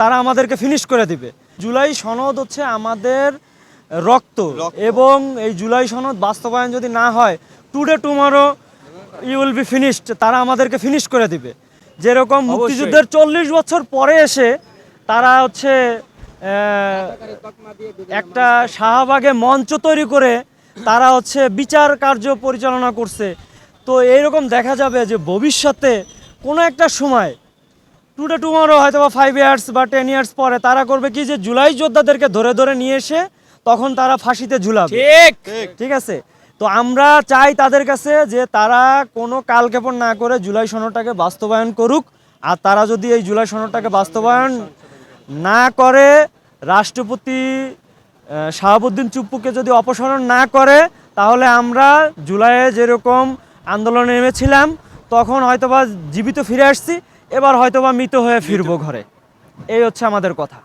তারা আমাদেরকে ফিনিশ করে দিবে। জুলাই সনদ হচ্ছে আমাদের রক্ত, এবং এই জুলাই সনদ বাস্তবায়ন যদি না হয়, today tomorrow you will be finished, তারা আমাদেরকে ফিনিশ করে দিবে। যেরকম মুক্তিযুদ্ধের 40 বছর পরে এসে তারা হচ্ছে একটা শাহবাগে মঞ্চ তৈরি করে তারা হচ্ছে বিচার কার্য পরিচালনা করছে। তো এইরকম দেখা যাবে যে ভবিষ্যতে কোনো একটা সময়, টুডে টুমরো হয়তো বা 5 ইয়ার্স বা 10 ইয়ার্স পরে তারা করবে কি, যে জুলাই যোদ্ধাদেরকে ধরে ধরে নিয়ে এসে তখন তারা ফাঁসিতে ঝুলাবে। ঠিক আছে। তো আমরা চাই তাদের কাছে যে তারা কোনো কালক্ষেপণ না করে জুলাই সনদটাকে বাস্তবায়ন করুক। আর তারা যদি এই জুলাই সনদটাকে বাস্তবায়ন না করে, রাষ্ট্রপতি শাহাবুদ্দিন চুপ্পুকে যদি অপসারণ না করে, তাহলে আমরা জুলাইয়ে যেরকম আন্দোলনে নেমেছিলাম তখন হয়তোবা জীবিত ফিরে আসছি, এবার হয়তোবা মৃত হয়ে ফিরবো ঘরে। এই হচ্ছে আমাদের কথা।